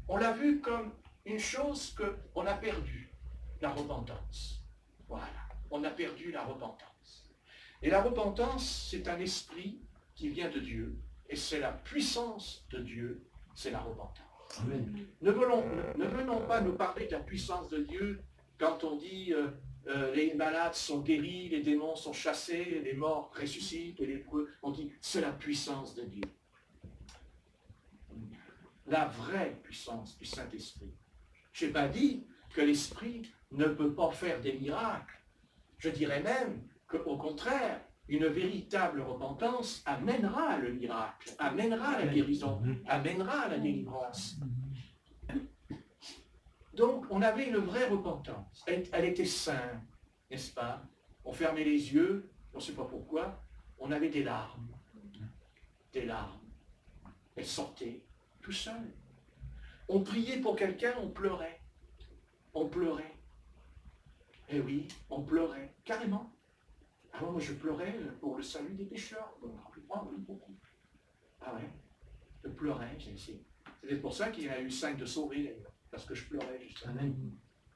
on l'a vu comme une chose qu'on a perdue, la repentance. Voilà, on a perdu la repentance. Et la repentance, c'est un esprit qui vient de Dieu, et c'est la puissance de Dieu, c'est la repentance. Amen. Ne venons pas nous parler de la puissance de Dieu quand on dit les malades sont guéris, les démons sont chassés, les morts ressuscitent, les lépreux. On dit c'est la puissance de Dieu. La vraie puissance du Saint-Esprit. Je n'ai pas dit que l'Esprit ne peut pas faire des miracles. Je dirais même qu'au contraire, une véritable repentance amènera le miracle, amènera la guérison, amènera la délivrance. Donc, on avait une vraie repentance. Elle était simple, n'est-ce pas? On fermait les yeux, on ne sait pas pourquoi, on avait des larmes. Des larmes. Elles sortaient tout seul. On priait pour quelqu'un, on pleurait. On pleurait. Eh oui, on pleurait, carrément. Alors moi je pleurais pour le salut des pécheurs. Beaucoup. Ah ouais, je pleurais. C'était pour ça qu'il y a eu 5 de sauvés d'ailleurs, parce que je pleurais justement.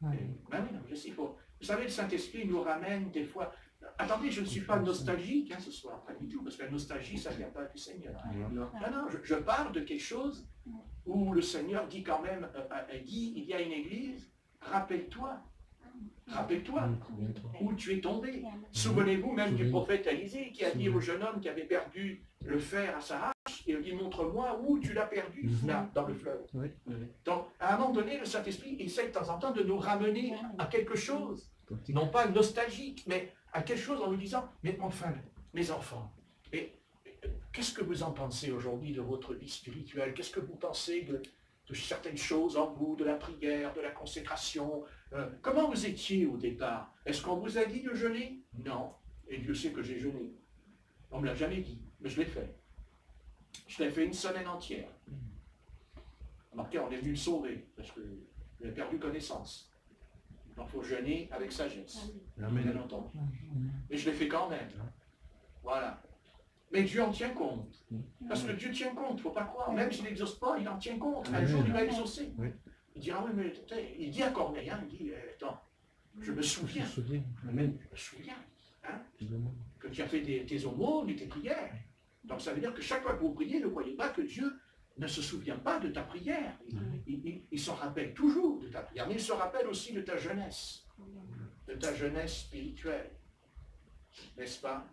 Ben oui, je sais pas. Vous savez, le Saint-Esprit nous ramène des fois. Attendez, je ne suis pas nostalgique ce soir, pas du tout, parce que la nostalgie, ça ne vient pas du Seigneur. Non, je parle de quelque chose où le Seigneur dit quand même, il y a une église, rappelle-toi où tu es tombé. Souvenez-vous même du prophète Élisée qui a dit au jeune homme qui avait perdu le fer à sa hache, il dit montre-moi où tu l'as perdu, là, dans le fleuve. Donc, à un moment donné, le Saint-Esprit essaie de temps en temps de nous ramener à quelque chose, non pas nostalgique, mais à quelque chose en nous disant, mais enfin, mes enfants, qu'est-ce que vous en pensez aujourd'hui de votre vie spirituelle? Qu'est-ce que vous pensez de certaines choses en vous, de la prière, de la consécration? Comment vous étiez au départ? Est-ce qu'on vous a dit de jeûner? Non. Et Dieu sait que j'ai jeûné. On ne me l'a jamais dit, mais je l'ai fait. Je l'ai fait une semaine entière. Remarquez, on est venu le sauver, parce que j'ai perdu connaissance. Donc il faut jeûner avec sagesse, bien entendu. Mais je l'ai fait quand même. Voilà. Mais Dieu en tient compte. Parce que Dieu tient compte, il ne faut pas croire. Même s'il n'exauce pas, il en tient compte. Un jour, il va exaucer. Il dira, oui, mais il dit à Corneille, il dit, attends, je me souviens. Amen. Je me souviens que tu as fait tes aumônes et tes prières. Donc ça veut dire que chaque fois que vous priez, ne croyez pas que Dieu ne se souvient pas de ta prière. Il s'en rappelle toujours de ta prière. Mais il se rappelle aussi de ta jeunesse spirituelle. N'est-ce pas?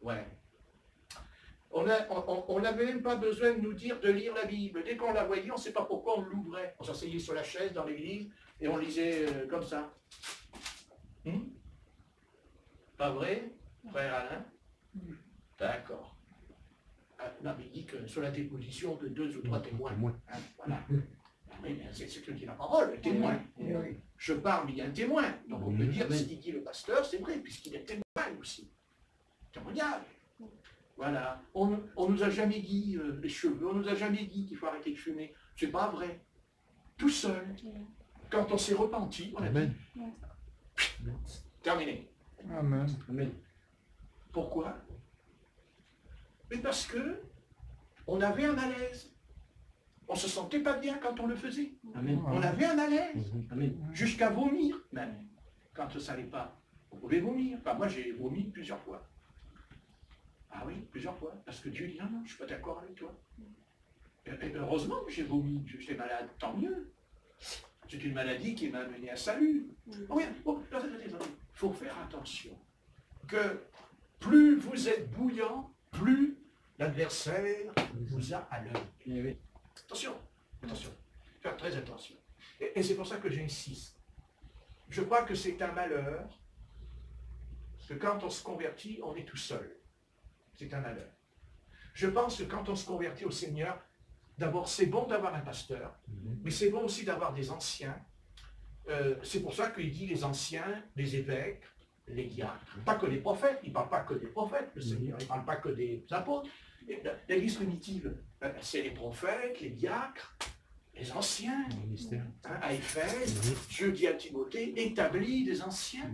Ouais. On n'avait même pas besoin de nous dire de lire la Bible. Dès qu'on la voyait, on ne sait pas pourquoi on l'ouvrait. On s'asseyait sur la chaise dans l'église et on lisait comme ça. Pas vrai, frère Alain? D'accord. Non, mais il dit que sur la déposition de 2 ou 3 témoins. Voilà. C'est ce que dit la parole, le témoin. Je parle, mais il y a un témoin. Donc on peut dire ce qu'il dit le pasteur, c'est vrai, puisqu'il est témoin aussi. Témoignage. Voilà. On ne nous a jamais dit les cheveux, on ne nous a jamais dit qu'il faut arrêter de fumer. C'est pas vrai. Tout seul. Quand on s'est repenti, on a dit. Terminé. Amen. Amen. Pourquoi? Mais parce que on avait un malaise. On ne se sentait pas bien quand on le faisait. Amen. On avait un malaise. Jusqu'à vomir même. Quand ça n'allait pas. On pouvait vomir. Enfin, moi j'ai vomi plusieurs fois. Ah oui, plusieurs fois. Parce que Dieu dit, non, je ne suis pas d'accord avec toi. Et heureusement que j'ai vomi, que j'étais malade, tant mieux. C'est une maladie qui m'a amené à salut. Oh, il faut faire attention. Que plus vous êtes bouillant, plus l'adversaire vous a à l'œil. Attention, attention. Faire très attention. Et c'est pour ça que j'insiste. Je crois que c'est un malheur que quand on se convertit, on est tout seul. C'est un malheur. Je pense que quand on se convertit au Seigneur, d'abord c'est bon d'avoir un pasteur, mais c'est bon aussi d'avoir des anciens. C'est pour ça qu'il dit les anciens, les évêques, les diacres. Pas que les prophètes, il ne parle pas que des prophètes, le Seigneur, il ne parle pas que des apôtres. L'Église primitive, c'est les prophètes, les diacres, les anciens. À Éphèse, Dieu dit à Timothée, établis des anciens.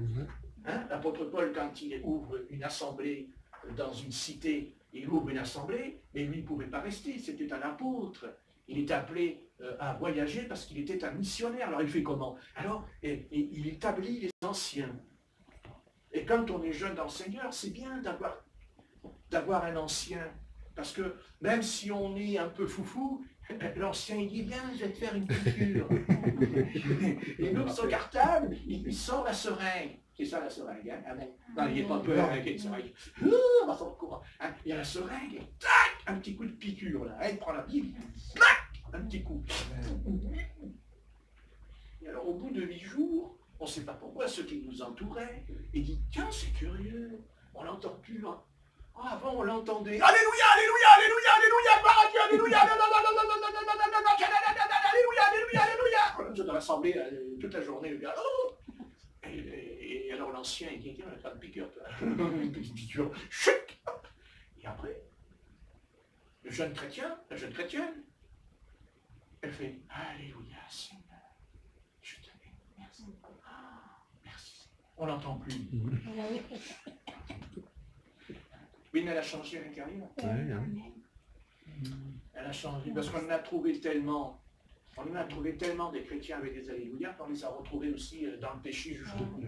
L'apôtre Paul, quand il ouvre une assemblée dans une cité, il ouvre une assemblée, mais lui, il ne pouvait pas rester, c'était un apôtre. Il est appelé à voyager parce qu'il était un missionnaire. Alors il fait comment? Alors, il établit les anciens. Et quand on est jeune dans le Seigneur, c'est bien d'avoir un ancien. Parce que même si on est un peu foufou, l'ancien il dit bien, je vais te faire une piqûre. Et nous, son cartable, il sort la seringue. C'est ça la seringue, hein? Amen. Non, il n'est pas peur avec une seringue. On va sortir courant. Hein? Il y a la seringue, et tac, un petit coup de piqûre là. Il prend la Bible, tac, un petit coup. Et alors au bout de 8 jours, on ne sait pas pourquoi, ceux qui nous entouraient, ils disent, tiens, c'est curieux, on l'entend plus. Hein? Ah, avant on l'entendait. Alléluia, alléluia, alléluia, alléluia, gloire à Dieu, alléluia, alléluia, alléluia, alléluia. Je dans l'assemblée toute la journée, le gars. Et alors l'ancien, il dit, on a pas de piqûre, toi. Une petite piqûre, chut. Et après, le jeune chrétien, la jeune chrétienne, elle fait, alléluia, Seigneur, je t'aime, merci. Merci. On l'entend plus. Mais elle a changé à l'intérieur. Elle a changé parce qu'on en a trouvé tellement. On en a trouvé tellement des chrétiens avec des alléluia qu'on les a retrouvés aussi dans le péché jusqu'au bout.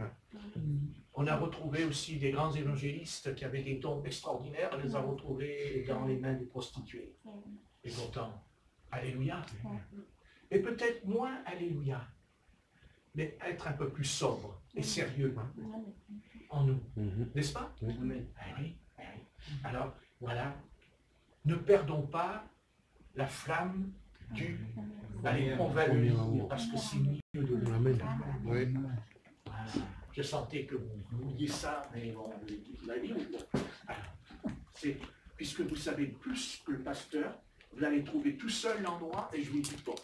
On a retrouvé aussi des grands évangélistes qui avaient des dons extraordinaires. On les a retrouvés dans les mains des prostituées. Et pourtant, alléluia. Et peut-être moins alléluia, mais être un peu plus sobre et sérieux en nous. N'est-ce pas? Oui. Alors, voilà, ne perdons pas la flamme du... Allez, on va le lire, parce que c'est mieux de le lire. Je sentais que vous vouliez ça, mais bon, vous l'avez dit ou pas? Alors, puisque vous savez plus que le pasteur, vous allez trouver tout seul l'endroit, et je vous dis pas.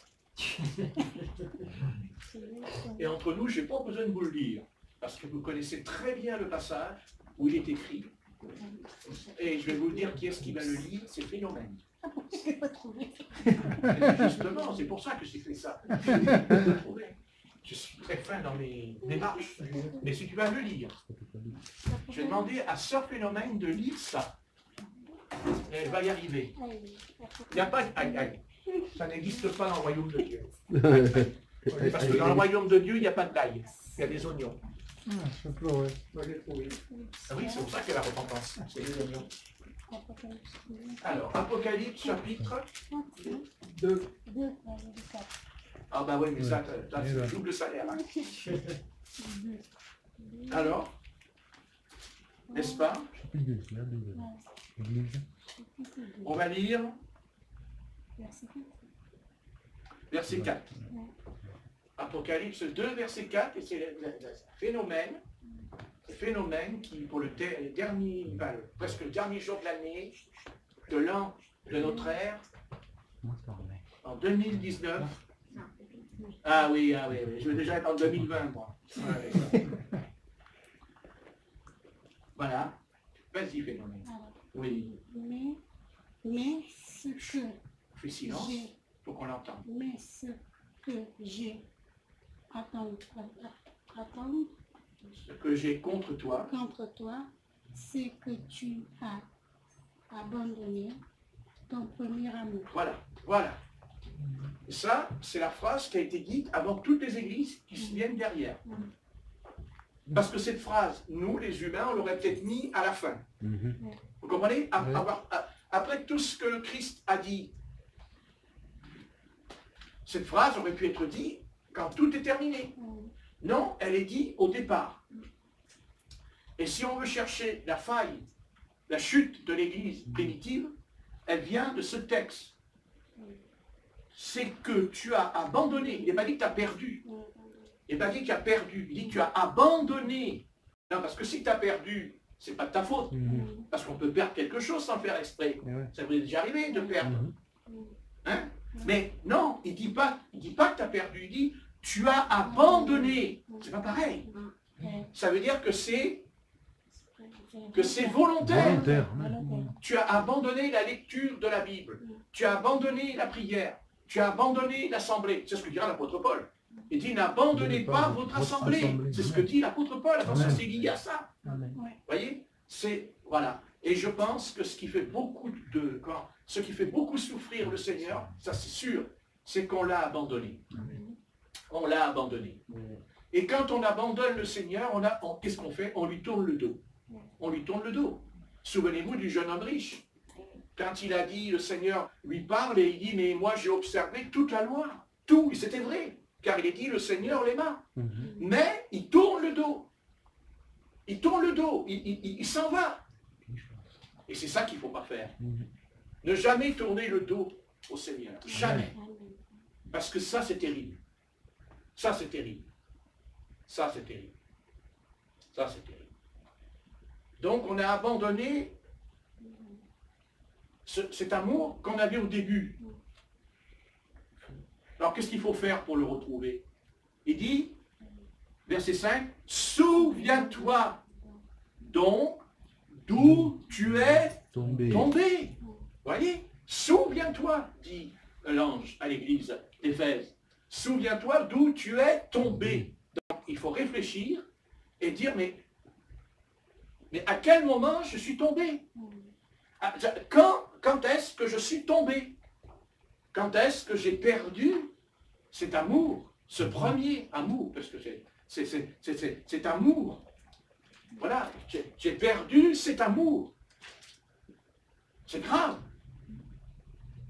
Et entre nous, je n'ai pas besoin de vous le dire, parce que vous connaissez très bien le passage où il est écrit. Et je vais vous dire qui est-ce qui va le lire, c'est Phénomène. Justement, c'est pour ça que j'ai fait ça. Je suis très fin dans mes démarches, mais si tu vas le lire, je vais demander à Sœur Phénomène de lire ça. Et elle va y arriver. Il n'y a pas de aïe. Ça n'existe pas dans le royaume de Dieu. Parce que dans le royaume de Dieu, il n'y a pas de l'ail. Il y a des oignons. Ah oui, c'est pour ça qu'il y a la repentance. C'est les oignons. Alors, Apocalypse chapitre 2. Ah bah oui, mais ça c'est le double salaire. Hein. Alors, n'est-ce pas? On va lire verset 4. Apocalypse 2, verset 4, et c'est le phénomène qui, pour le dernier, presque le dernier jour de l'année, de l'an de notre ère, en 2019. Ah oui, je vais déjà être en 2020, moi. Voilà. Vas-y, phénomène. Oui. Mais ce que... Fais silence, pour qu'on l'entende. Mais ce que j'ai ce que j'ai contre toi, c'est que tu as abandonné ton premier amour. Voilà. Et ça, c'est la phrase qui a été dite avant toutes les églises qui se viennent derrière. Parce que cette phrase, nous, les humains, on l'aurait peut-être mis à la fin. Vous comprenez? Après tout ce que le Christ a dit, cette phrase aurait pu être dite quand tout est terminé. Non, elle est dite au départ. Et si on veut chercher la faille, la chute de l'Église primitive, elle vient de ce texte. C'est que tu as abandonné. Il n'est pas dit que tu as perdu. Il n'est pas dit que tu as perdu. Il dit que tu as abandonné. Non, parce que si tu as perdu, ce n'est pas de ta faute. Parce qu'on peut perdre quelque chose sans faire exprès. Ça vous est déjà arrivé de perdre. Hein? Mais non, il ne dit pas que tu as perdu. Il dit tu as abandonné. C'est pas pareil. Ça veut dire que c'est volontaire. Tu as abandonné la lecture de la Bible. Tu as abandonné la prière. Tu as abandonné l'assemblée. C'est ce que dira l'apôtre Paul. Il dit n'abandonnez pas votre assemblée. C'est ce que dit l'apôtre Paul. Attention, c'est lié à ça. Vous voyez? C'est voilà. Et je pense que ce qui fait beaucoup souffrir le Seigneur, ça c'est sûr, c'est qu'on l'a abandonné. On l'a abandonné. Et quand on abandonne le Seigneur, qu'est-ce qu'on fait? On lui tourne le dos. On lui tourne le dos. Souvenez-vous du jeune homme riche. Quand il a dit, le Seigneur lui parle et il dit, mais moi j'ai observé toute la loi. Tout, et c'était vrai. Car il est dit, le Seigneur l'aima. Mais il tourne le dos. Il tourne le dos. Il s'en va. Et c'est ça qu'il ne faut pas faire. Ne jamais tourner le dos au Seigneur. Jamais. Parce que ça, c'est terrible. Ça, c'est terrible. Ça, c'est terrible. Ça, c'est terrible. Donc, on a abandonné cet amour qu'on avait au début. Alors, qu'est-ce qu'il faut faire pour le retrouver? Il dit, verset 5, « Souviens-toi donc d'où tu es tombé. » Voyez? Souviens-toi, dit l'ange à l'église d'Éphèse. Souviens-toi d'où tu es tombé. Donc, il faut réfléchir et dire, mais à quel moment je suis tombé? Quand est-ce que je suis tombé? Quand est-ce que j'ai perdu cet amour, ce premier amour? Parce que c'est amour. Voilà, j'ai perdu cet amour. C'est grave.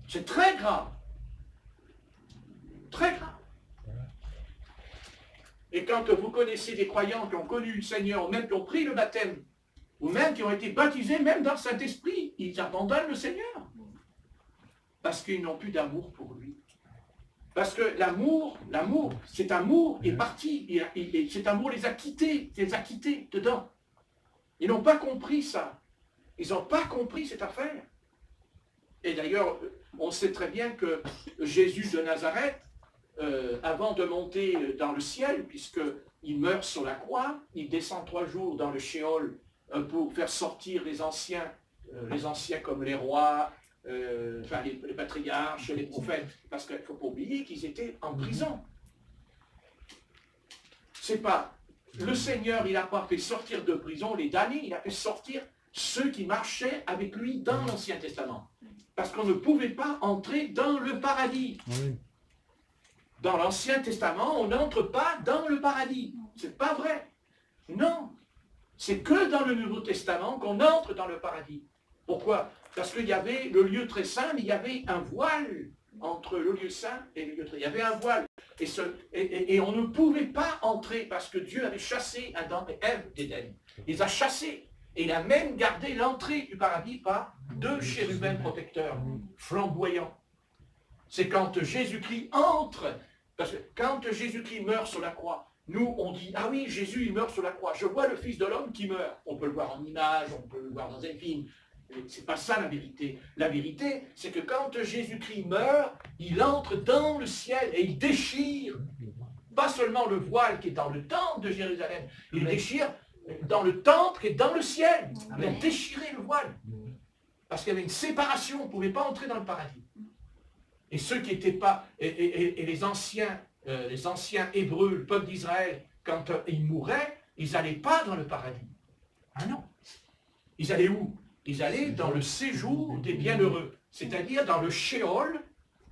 C'est très grave. Très grave. Et quand vous connaissez des croyants qui ont connu le Seigneur, ou même qui ont pris le baptême, ou même qui ont été baptisés, même dans le Saint-Esprit, ils abandonnent le Seigneur. Parce qu'ils n'ont plus d'amour pour lui. Parce que l'amour, cet amour est parti. Cet amour les a quittés dedans. Ils n'ont pas compris ça. Ils n'ont pas compris cette affaire. Et d'ailleurs, on sait très bien que Jésus de Nazareth, avant de monter dans le ciel, puisqu'il meurt sur la croix, il descend 3 jours dans le Sheol pour faire sortir les anciens comme les rois, les patriarches, les prophètes, parce qu'il ne faut pas oublier qu'ils étaient en prison. C'est pas, le Seigneur, il n'a pas fait sortir de prison les damnés, il a fait sortir ceux qui marchaient avec lui dans l'Ancien Testament. Parce qu'on ne pouvait pas entrer dans le paradis. Oui. Dans l'Ancien Testament, on n'entre pas dans le paradis. C'est pas vrai. Non. C'est que dans le Nouveau Testament qu'on entre dans le paradis. Pourquoi? Parce qu'il y avait le lieu très saint, mais il y avait un voile entre le lieu saint et le lieu très. Il y avait un voile. Et on ne pouvait pas entrer parce que Dieu avait chassé Adam et Ève d'Éden. Il les a chassés. Et il a même gardé l'entrée du paradis par 2 chérubins protecteurs flamboyants. C'est quand Jésus-Christ entre, parce que quand Jésus-Christ meurt sur la croix, nous on dit, ah oui, Jésus il meurt sur la croix, je vois le Fils de l'homme qui meurt. On peut le voir en image, on peut le voir dans un film. C'est pas ça la vérité. La vérité, c'est que quand Jésus-Christ meurt, il entre dans le ciel et il déchire, pas seulement le voile qui est dans le temple de Jérusalem, il déchire dans le temple et dans le ciel. Ils ont déchiré le voile. Parce qu'il y avait une séparation, on ne pouvait pas entrer dans le paradis. Et ceux qui n'étaient pas, et les anciens Hébreux, le peuple d'Israël, quand ils mouraient, ils n'allaient pas dans le paradis. Ah non. Ils allaient où? Ils allaient dans le séjour des bienheureux. C'est-à-dire dans le Sheol,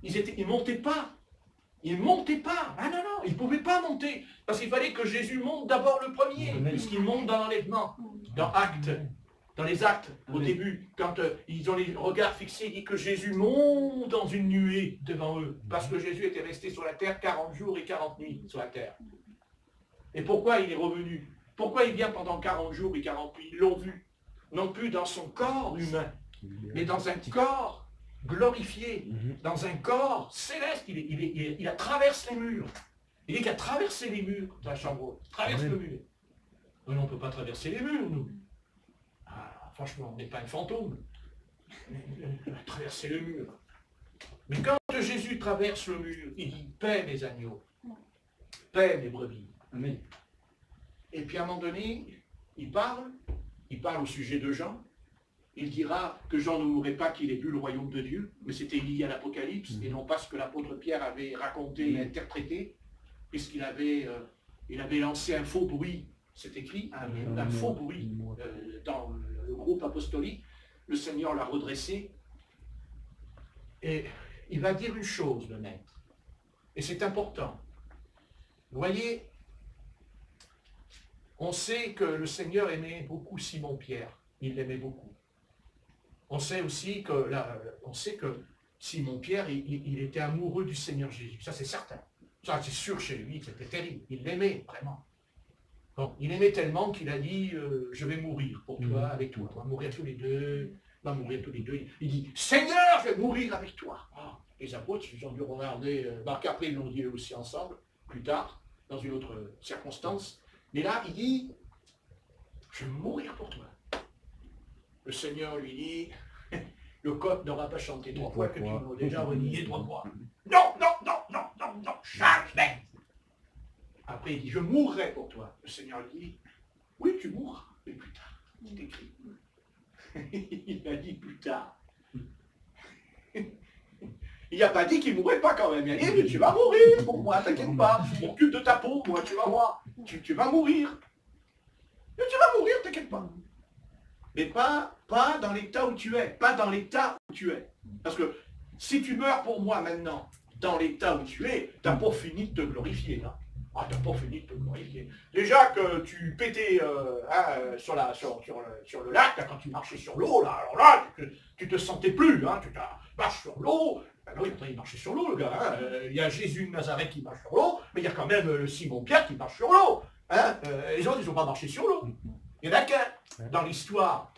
ils ne montaient pas. Ils ne montaient pas. Ah non, non, ils ne pouvaient pas monter. Parce qu'il fallait que Jésus monte d'abord le premier, puisqu'il monte dans l'enlèvement. Dans les actes, au début, quand ils ont les regards fixés, il dit que Jésus monte dans une nuée devant eux. Parce que Jésus était resté sur la terre 40 jours et 40 nuits sur la terre. Et pourquoi il est revenu? Pourquoi il vient pendant 40 jours et 40 nuits? Ils l'ont vu. Non plus dans son corps humain, mais dans un corps glorifié, dans un corps céleste. Il traverse les murs. Il est qu'à traverser les murs de la chambre haute. Traverse le mur. Mais on ne peut pas traverser les murs, nous. Ah, franchement, on n'est pas un fantôme. On a traversé le mur. Mais quand Jésus traverse le mur, il dit « Paix mes agneaux, paix mes brebis. » Amen. Et puis à un moment donné, il parle au sujet de Jean. Il dira que Jean ne mourrait pas qu'il ait vu le royaume de Dieu, mais c'était lié à l'Apocalypse, et non pas ce que l'apôtre Pierre avait raconté et interprété, puisqu'il avait lancé un faux bruit, c'est écrit, un faux bruit dans le groupe apostolique, le Seigneur l'a redressé. Et il va dire une chose, le maître. Et c'est important. Vous voyez, on sait que le Seigneur aimait beaucoup Simon-Pierre. Il l'aimait beaucoup. On sait aussi que, Simon-Pierre, il était amoureux du Seigneur Jésus. Ça, c'est certain. Ça, c'est sûr chez lui, c'était terrible. Il l'aimait, vraiment. Bon, il aimait tellement qu'il a dit, je vais mourir pour toi, avec toi. On va mourir tous les deux. On va mourir tous les deux. Il dit, Seigneur, je vais mourir avec toi. Ah, les apôtres, ils ont dû regarder, qu'après ils l'ont dit eux aussi ensemble, plus tard, dans une autre circonstance. Mais là, il dit, je vais mourir pour toi. Le Seigneur lui dit, le coq n'aura pas chanté 3 fois que tu m'as déjà renié 3 fois. Non, non, non, non, non, non, jamais. Après, il dit, je mourrai pour toi. Le Seigneur lui dit, oui, tu mourras, mais plus tard. C'est écrit. Il a dit plus tard. Il n'a pas dit qu'il ne mourrait pas quand même. Il a dit, mais tu vas mourir pour moi, t'inquiète pas. Je m'occupe de ta peau, moi, tu vas voir. Tu vas mourir. Mais tu vas mourir, t'inquiète pas. Mais pas dans l'état où tu es. Pas dans l'état où tu es. Parce que si tu meurs pour moi maintenant, dans l'état où tu es, t'as pas fini de te glorifier. Hein. Ah, t'as pas fini de te glorifier. Déjà que tu pétais sur le lac, là, quand tu marchais sur l'eau, là, alors là, tu te sentais plus. Hein, tu marches sur l'eau. Ben oui, il marchait sur l'eau, le gars. Hein. Il y a Jésus de Nazareth qui marche sur l'eau, mais il y a quand même Simon-Pierre qui marche sur l'eau. Hein. Les autres, ils n'ont pas marché sur l'eau. Il n'y en a qu'un. Dans l'histoire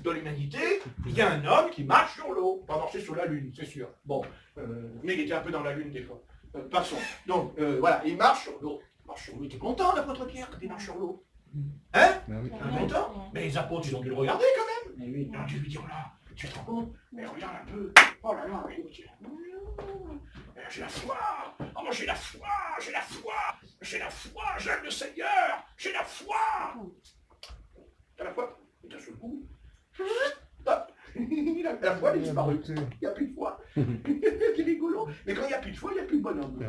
de l'humanité, il y a un homme qui marche sur l'eau. Pas marcher sur la lune, c'est sûr. Bon, mais il était un peu dans la lune des fois. Passons. Donc, voilà, il marche sur l'eau. Il marche sur l'eau. Il était content, l'apôtre Pierre, quand il marche sur l'eau. Hein? Content? Mais les apôtres, ils ont dû le regarder quand même. Ils ont dû lui dire, oh là, tu te rends compte? Mais regarde un peu. Oh là là, j'ai la foi. Oh, moi, j'ai la foi. J'ai la foi. J'ai la foi. J'aime le Seigneur. J'ai la foi. T'as la foi? Et d'un seul coup, la foi est disparue. Il n'y a plus de foi. C'est rigolo. Mais quand il n'y a plus de foi, il n'y a plus de bonhomme.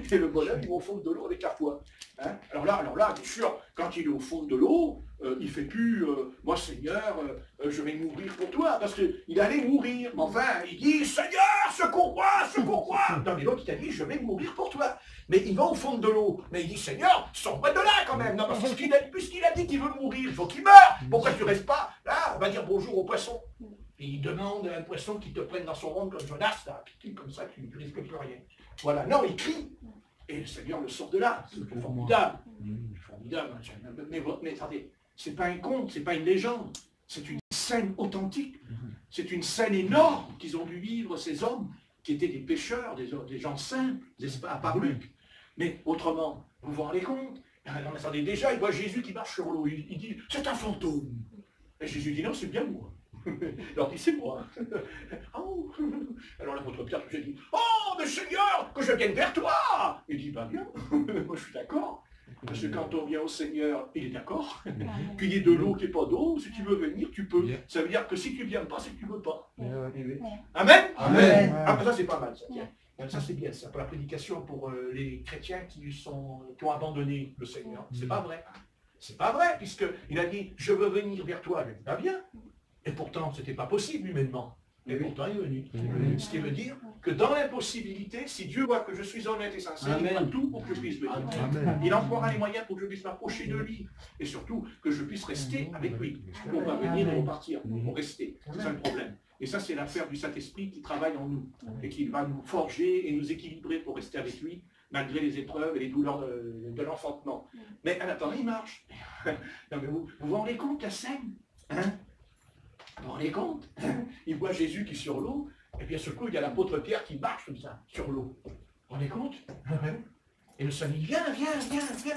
Et le bonhomme, il va au fond de l'eau avec la foi. Hein? Alors là, bien sûr, quand il est au fond de l'eau, il ne fait plus moi Seigneur, je vais mourir pour toi, parce qu'il allait mourir. Enfin, il dit Seigneur, secours-moi, secours-moi. Non, mais l'autre, il t'a dit je vais mourir pour toi. Mais il va au fond de l'eau. Mais il dit Seigneur, sors-moi de là quand même. Non, parce puisqu'il a dit qu'il veut mourir, il faut qu'il meure. Pourquoi tu ne restes pas là? On va dire bonjour au poisson. Et il demande à un poisson qui te prenne dans son rond comme Jonas, là, comme ça, tu ne risques plus rien. Voilà, non, il crie. Et le Seigneur le sort de là. C'est formidable. Formidable. Mais attendez, c'est pas un conte, c'est pas une légende. C'est une scène authentique. C'est une scène énorme qu'ils ont dû vivre, ces hommes, qui étaient des pécheurs, des gens simples, à part Luc. Mais autrement, vous vous rendez compte? Non, mais attendez, déjà, il voit Jésus qui marche sur l'eau. Il dit, c'est un fantôme. Et Jésus dit, non, c'est bien moi. Alors il dit, c'est moi. Oh. Alors l'apôtre Pierre lui dit, oh, mais Seigneur, que je vienne vers toi. Il dit, bah bien, moi je suis d'accord. Parce que quand on vient au Seigneur, il est d'accord. Puis il y a de l'eau qui n'est pas d'eau, si tu veux venir, tu peux. Ça veut dire que si tu ne viens pas, c'est que tu ne veux pas. Amen. Amen. Ah, ça c'est pas mal, ça. Ça c'est bien, ça, pour la prédication pour les chrétiens qui ont abandonné le Seigneur. C'est pas vrai. C'est pas vrai, puisqu'il a dit, je veux venir vers toi. Il dit, bah bien. Et pourtant, ce n'était pas possible humainement. Et pourtant, il est venu. Ce qui veut dire que dans l'impossibilité, si Dieu voit que je suis honnête et sincère, il fera tout pour que je puisse venir. Il emploiera les moyens pour que je puisse m'approcher de lui. Et surtout, que je puisse rester avec lui. On va venir et repartir. Pour rester. C'est ça le problème. Et ça, c'est l'affaire du Saint-Esprit qui travaille en nous. Et qui va nous forger et nous équilibrer pour rester avec lui, malgré les épreuves et les douleurs de l'enfantement. Mais en attendant, il marche. Non, mais vous vous rendez compte la scène, hein? Vous vous rendez compte? Il voit Jésus qui est sur l'eau, et puis à ce coup, il y a l'apôtre Pierre qui marche comme ça, sur l'eau. Vous vous rendez compte? Et le Seigneur dit, viens, viens, viens, viens.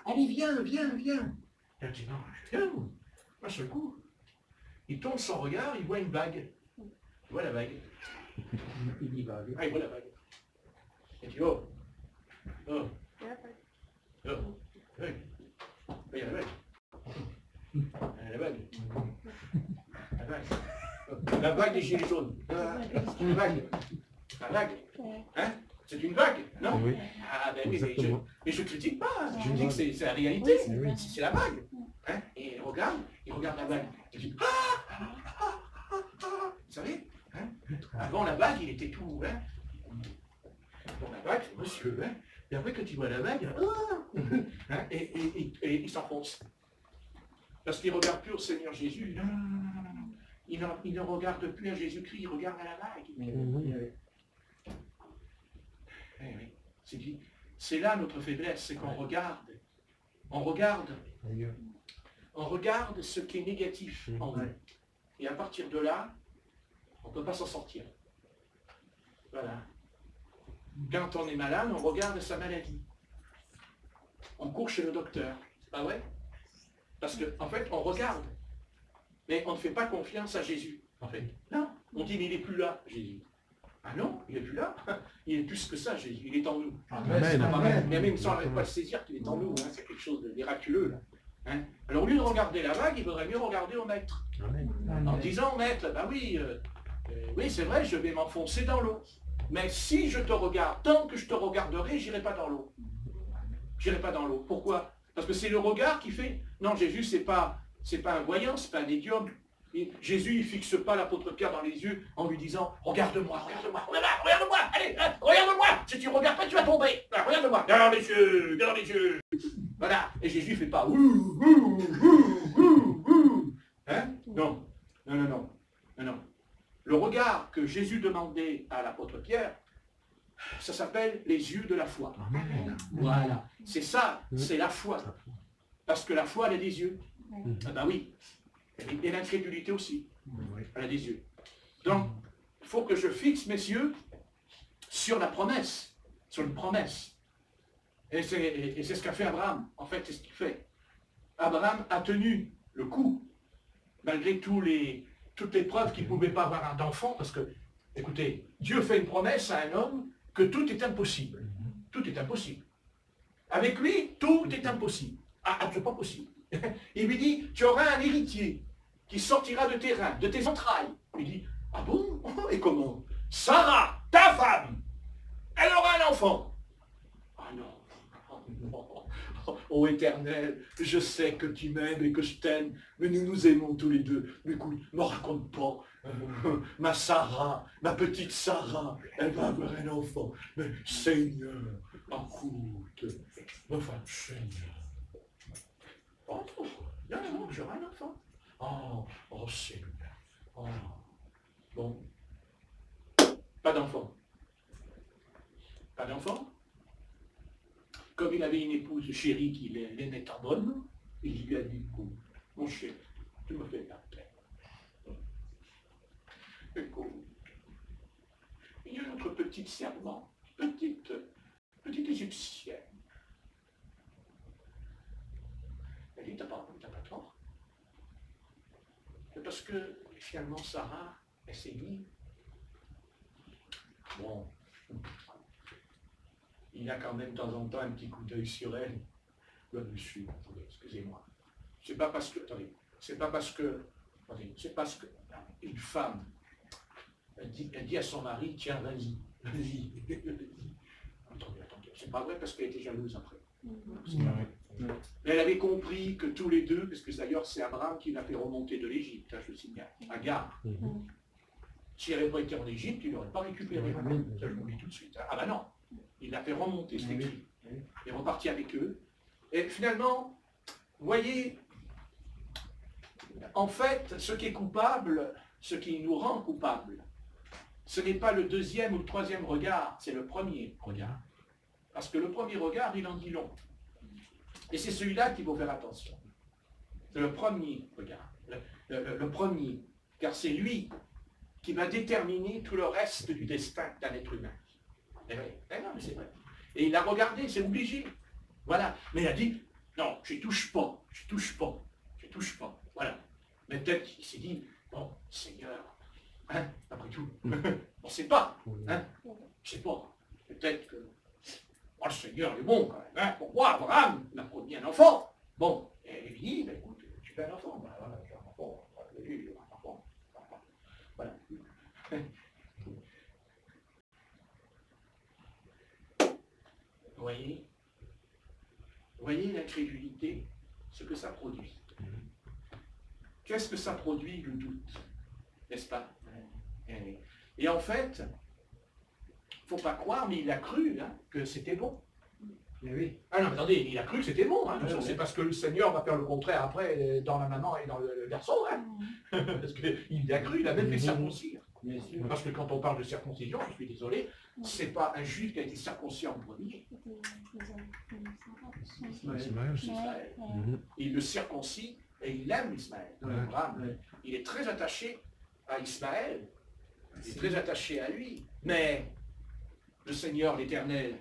Allez, viens, viens, viens. Et il dit, non, je viens. À ce coup, il tourne son regard, il voit une vague. Il voit la vague. Il dit vague. Ah, il voit la vague. Il dit, oh, oh, oh, vague. Il y a la vague. La vague. La vague des gilets jaunes. La vague. La vague. Hein? C'est une vague, non? Oui. Ah ben oui, mais je ne critique pas. Je dis que c'est la réalité. C'est la vague. Hein? Et il regarde la vague. Il dit, ah, savez, hein, avant la bague, il était tout... Hein, bon, la bague, c'est monsieur. Hein, et après, quand il voit la bague, hein, et il s'enfonce. Parce qu'il ne regarde plus au Seigneur Jésus. Non, non, non, non, non, non. Il ne regarde plus à Jésus-Christ, il regarde à la bague. C'est là notre faiblesse, c'est qu'on regarde. On regarde ce qui est négatif en nous. Et à partir de là, on ne peut pas s'en sortir. Voilà. Quand on est malade, on regarde sa maladie. On court chez le docteur. Ah ouais? Parce qu'en fait, on regarde. Mais on ne fait pas confiance à Jésus. En fait. Non. On dit, mais il n'est plus là, Jésus. Ah non, il n'est plus là. Il est plus que ça, Jésus. Il est en nous. Amen. Amen. Mais même sans n'arrive pas à le saisir qu'il est en nous. Hein. C'est quelque chose de miraculeux. Là. Hein. Alors au lieu de regarder la vague, il vaudrait mieux regarder au maître. Amen. En disant, maître, bah oui, oui, c'est vrai, je vais m'enfoncer dans l'eau. Mais si je te regarde, tant que je te regarderai, j'irai pas dans l'eau. J'irai pas dans l'eau. Pourquoi? Parce que c'est le regard qui fait. Non, Jésus, c'est pas un voyant, c'est pas un médium. Jésus, il ne fixe pas l'apôtre Pierre dans les yeux en lui disant « Regarde-moi, regarde-moi, regarde-moi, allez, hein, regarde-moi, si tu ne regardes pas, tu vas tomber, regarde-moi, regarde les yeux, regarde les yeux. » Voilà, et Jésus ne fait pas « Ouh, ouh, ouh, ouh, ouh. » Hein? Non, non, non, non, non, non. Le regard que Jésus demandait à l'apôtre Pierre, ça s'appelle les yeux de la foi. Amen. Voilà, c'est ça, c'est la foi. Parce que la foi, elle a des yeux. Ah ben oui. Et l'incrédulité aussi. Elle a des yeux. Donc, il faut que je fixe mes yeux sur la promesse. Sur une promesse. Et c'est ce qu'a fait Abraham. En fait, c'est ce qu'il fait. Abraham a tenu le coup, malgré toutes les preuves qu'il ne pouvait pas avoir d'enfant, parce que, écoutez, Dieu fait une promesse à un homme que tout est impossible. Tout est impossible. Avec lui, tout est impossible. Ah, c'est pas possible. Il lui dit, tu auras un héritier qui sortira de tes reins, de tes entrailles. Il dit, ah bon? Et comment? Sarah, ta femme, elle aura un enfant. Ah non. Ô Éternel, je sais que tu m'aimes et que je t'aime, mais nous nous aimons tous les deux. Mais écoute, ne me raconte pas. Ma Sarah, ma petite Sarah, elle va avoir un enfant. Mais Seigneur, écoute, enfin, Seigneur. Oh, non, j'aurai un enfant. Oh, Seigneur. Oh. Bon. Pas d'enfant. Pas d'enfant. Comme il avait une épouse chérie qui l'aimait tant bonne, il lui a dit, mon chéri, tu me fais la peine. Écoute, il y a notre petite servante, petite égyptienne. Elle dit, t'as pas tort. C'est parce que finalement Sarah, elle s'est dit, bon, il y a quand même de temps en temps un petit coup d'œil sur elle. Là-dessus, excusez-moi. C'est pas parce que, attendez, c'est parce que une femme, elle dit à son mari, tiens, vas-y. Attendez, c'est pas vrai parce qu'elle était jalouse après. Mais elle avait compris que tous les deux, parce que d'ailleurs c'est Abraham qui l'a fait remonter de l'Égypte, je le signale, Agar. S'il n'avait pas été en Égypte, il n'aurait pas récupéré. Ça, je vous le dis tout de suite. Ah ben non, il l'a fait remonter, c'est écrit. Il est reparti avec eux. Et finalement, vous voyez, en fait, ce qui est coupable, ce qui nous rend coupables, ce n'est pas le deuxième ou le troisième regard, c'est le premier regard. Parce que le premier regard, il en dit long. Et c'est celui-là qu'il faut faire attention. C'est le premier regard. Le premier. Car c'est lui qui va déterminer tout le reste du destin d'un être humain. C'est vrai. Non, mais c'est vrai. Et il a regardé, c'est obligé. Voilà. Mais il a dit, non, je ne touche pas, je ne touche pas, je ne touche pas. Voilà. Mais peut-être qu'il s'est dit, bon, Seigneur, hein, après tout, on ne sait pas. Hein, je ne sais pas. Peut-être que le Seigneur il est bon quand même. Hein, pourquoi Abraham n'a promis un enfant? Bon, et il dit, ben, écoute, tu fais un enfant. Ben, voilà, j'ai un enfant. Un enfant. Voilà. Vous voyez l'incrédulité, ce que ça produit. Qu'est-ce que ça produit, le doute? N'est-ce pas? Et en fait, faut pas croire, mais il a cru hein, que c'était bon. Oui. Ah non, mais attendez, il a cru que c'était bon. Hein. C'est parce que le Seigneur va faire le contraire après dans la maman et dans le garçon. Hein. Parce qu'il a cru, il a même fait circoncire. Parce que quand on parle de circoncision, je suis désolé, c'est pas un juif qui a été circoncis en premier. Il le circoncis et il aime Ismaël. Il est très attaché à Ismaël. Il est très attaché à lui. Mais le Seigneur, l'Éternel,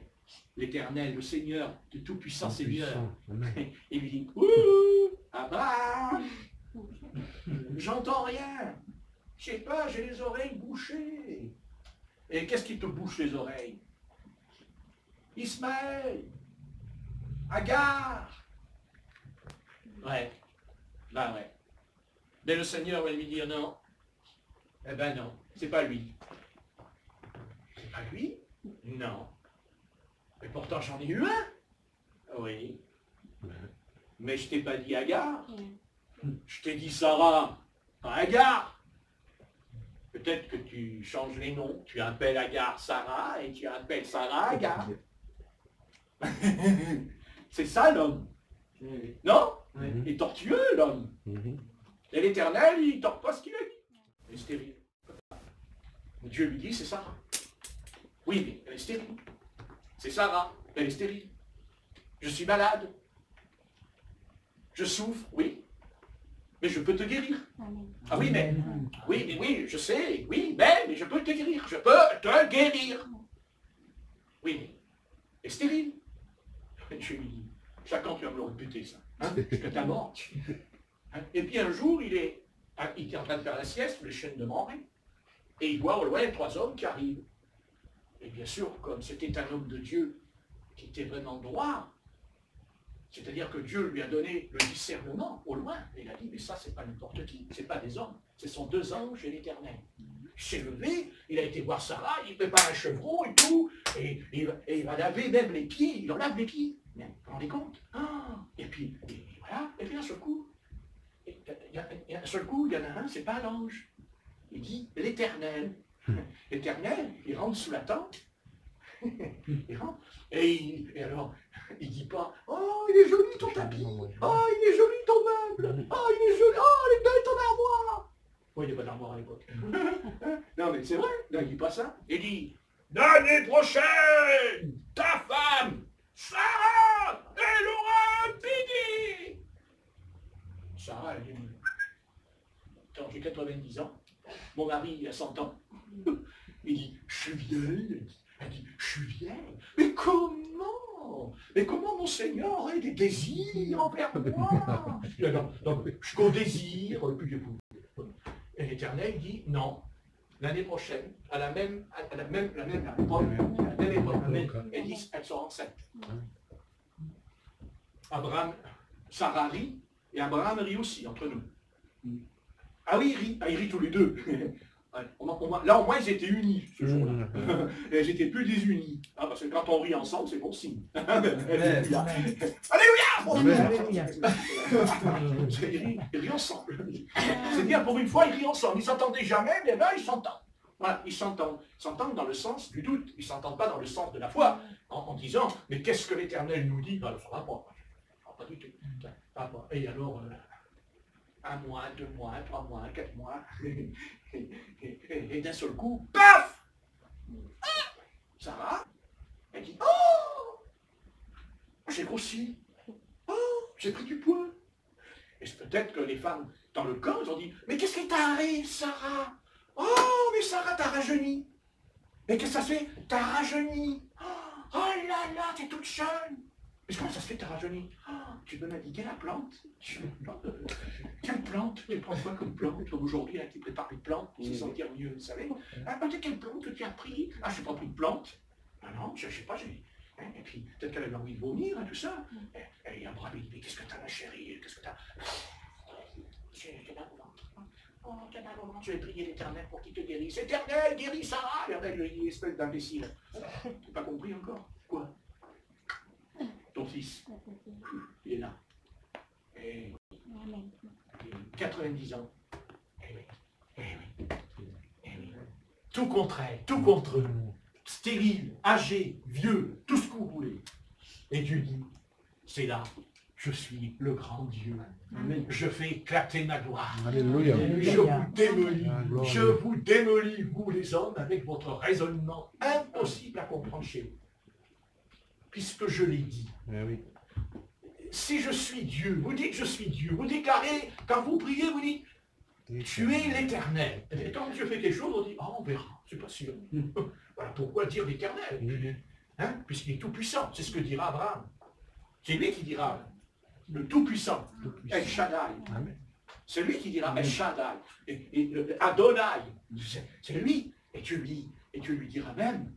le Seigneur de Tout-Puissant Seigneur, il lui dit, ouh, Abraham, j'entends rien. Je sais pas, j'ai les oreilles bouchées. Et qu'est-ce qui te bouche les oreilles? Ismaël, Agar. Ouais, bah ouais. Mais le Seigneur va lui dire non. Eh ben non, c'est pas lui. C'est pas lui? Non. Mais pourtant j'en ai eu un. Oui. Mais je t'ai pas dit Agar. Je t'ai dit Sarah, pas Agar. Peut-être que tu changes les noms. Tu appelles Agar Sarah et tu appelles Sarah Agar. C'est ça l'homme. Non? Il est tortueux l'homme. Et l'Éternel, il ne tord pas ce qu'il a dit. Elle est stérile. Dieu lui dit, c'est Sarah. Oui, mais elle est stérile. C'est Sarah, elle est stérile. Je suis malade. Je souffre, oui. Mais je peux te guérir. Ah oui, mais oui, je sais, oui, mais je peux te guérir. Je peux te guérir. Oui, mais elle est stérile. Je lui dis, chacun tu vas me le répéter ça. Hein, jusqu'à ta mort. Hein? Et puis un jour, il était en train de faire la sieste, les chênes de Mamré. Et il voit au loin 3 hommes qui arrivent. Et bien sûr, comme c'était un homme de Dieu qui était vraiment droit, c'est-à-dire que Dieu lui a donné le discernement au loin. Et il a dit, mais ça, c'est pas n'importe qui, c'est pas des hommes, ce sont 2 anges et l'Éternel. Il s'est levé, il a été voir Sarah, il prépare un chevreau et tout, et il va laver même les pieds, il en lave les pieds. Vous vous rendez compte? Et puis, voilà, et puis un seul coup, il y a un seul coup, il y en a un, c'est pas l'ange. Il dit l'Éternel. L'Éternel, il rentre sous la tente. Il rentre. Et alors, il dit pas, oh, il est joli ton tapis. Oh, il est joli ton meuble. Oh, il est joli. Oh, elle est belle ton armoire. Oui, il n'y a pas d'armoire à l'époque. Non, mais c'est vrai. Non, il dit pas ça. Il dit, l'année prochaine, ta femme, Sarah, elle aura un bébé. Sarah, elle dit, quand j'ai 90 ans, mon mari il a 100 ans. Il dit, je suis vieille. Elle dit, je suis vieille. Mais comment? Mais comment mon Seigneur aurait des désirs envers moi? Non, je qu'au désir. Et l'Éternel dit, non, l'année prochaine, à la même époque, elle dit, elle sera enceinte. Abraham, Sarah rit, et Abraham rit aussi, entre nous. Ah oui, ils rient tous les deux. Là, au moins, ils étaient unis, ce jour-là. Ils étaient plus désunis. Ah, parce que quand on rit ensemble, c'est bon signe. Alléluia! Alléluia! Ils rient ensemble. C'est bien, pour une fois, ils rient ensemble. Ils ne s'entendaient jamais, mais là, ils s'entendent. Voilà, ils s'entendent dans le sens du doute. Ils ne s'entendent pas dans le sens de la foi, en disant, mais qu'est-ce que l'Éternel nous dit? Ben, ça ne va pas. Pas du tout. Et alors, 1 mois, 2 mois, 3 mois, 4 mois, et d'un seul coup, paf! Sarah, elle dit, oh! J'ai grossi, oh! J'ai pris du poids. Et c'est peut-être que les femmes dans le camp, ils ont dit, mais qu'est-ce qui t'arrive, Sarah? Oh, mais Sarah, t'as rajeuni. Mais qu'est-ce que ça fait? T'as rajeuni. Oh là là, t'es toute jeune. Mais comment ça se fait que t'as rajeuni? Tu peux m'indiquer la plante? Quelle plante? Tu prends quoi comme plante? Aujourd'hui, qui prépare les plantes pour se sentir mieux, vous savez? Quelle plante que tu as pris? Ah, je n'ai pas pris de plante. Ah non, je ne sais pas, et puis, peut-être qu'elle avait envie de vomir, tout ça. Et Abraham, il dit, mais qu'est-ce que t'as, ma chérie? Qu'est-ce que t'as? J'ai mal au ventre. Oh, t'as mal au ventre. Je vais prier l'Éternel pour qu'il te guérisse. Éternel, guéris Sarah! L'Éternel lui dit, espèce d'imbécile. Tu n'as pas compris encore? Quoi? Ton fils, il est là. Et 90 ans. Eh oui. tout contre elle, tout contre eux, stérile, âgé, vieux, tout ce que vous voulez. Et Dieu dit, c'est là, je suis le grand Dieu. Amen. Je fais éclater ma gloire. Alléluia. Je vous démolis, vous les hommes, avec votre raisonnement impossible à comprendre chez vous. Puisque je l'ai dit. Oui. Si je suis Dieu, vous dites je suis Dieu, vous déclarez, quand vous priez, vous dites, tu es l'Éternel. Et quand Dieu fait quelque chose, on dit, on verra, c'est pas sûr. Voilà pourquoi dire l'Éternel. Hein? Puisqu'il est tout-puissant, c'est ce que dira Abraham. C'est lui qui dira, le tout-puissant, El Shaddai. C'est lui qui dira El Shaddai. Et Adonai, c'est lui. Et Dieu lui dira même,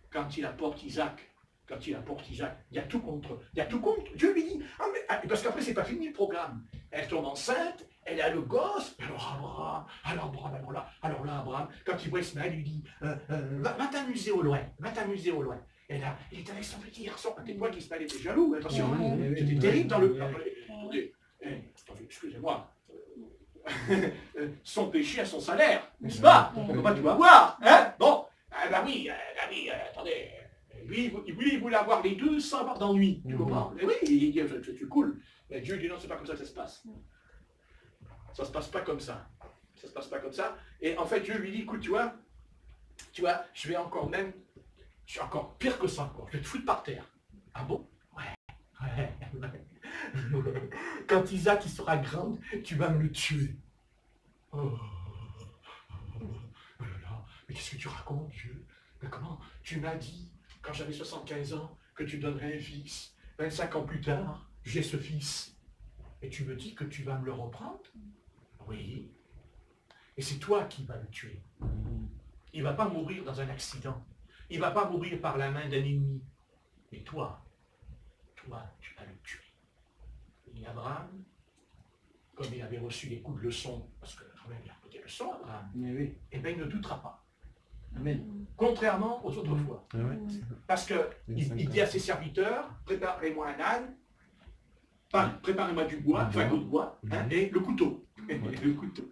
quand il apporte Isaac, il y a tout contre. Dieu lui dit, parce qu'après, c'est pas fini le programme. Elle tombe enceinte, elle a le gosse, alors Abraham, quand il voit Ismaël, il lui dit, va t'amuser au loin. Et là, il est avec son petit garçon. À tel point qu'Ismaël était jaloux, attention. C'était terrible dans le... Excusez-moi. Son péché a son salaire, n'est-ce pas? Comment tu vas voir, hein? Bon, oui, attendez. Lui, il voulait avoir les deux sans avoir d'ennui. Tu comprends? Mais oui, il dit, tu coules. Mais Dieu dit non, c'est pas comme ça que ça se passe. Ça se passe pas comme ça. Ça se passe pas comme ça. Et en fait, Dieu lui dit, écoute, tu vois, je vais encore même, je suis encore pire que ça encore. Je vais te foutre par terre. Ah bon? Ouais. Quand Isaac il sera grand, tu vas me le tuer. Oh là là, mais qu'est-ce que tu racontes, Dieu? Mais comment? Tu m'as dit, quand j'avais 75 ans, que tu donnerais un fils. 25 ans plus tard, j'ai ce fils. Et tu me dis que tu vas me le reprendre? Oui. Et c'est toi qui vas le tuer. Il ne va pas mourir dans un accident. Il ne va pas mourir par la main d'un ennemi. Mais toi, tu vas le tuer. Et Abraham, comme il avait reçu des coups de leçon, parce que quand même il a pris des leçons, Abraham, et bien il ne doutera pas. Amen. Contrairement aux autres fois. Parce qu'il dit à ses serviteurs, préparez-moi un âne, préparez-moi du bois, enfin d'autres bois, et le couteau. Le couteau.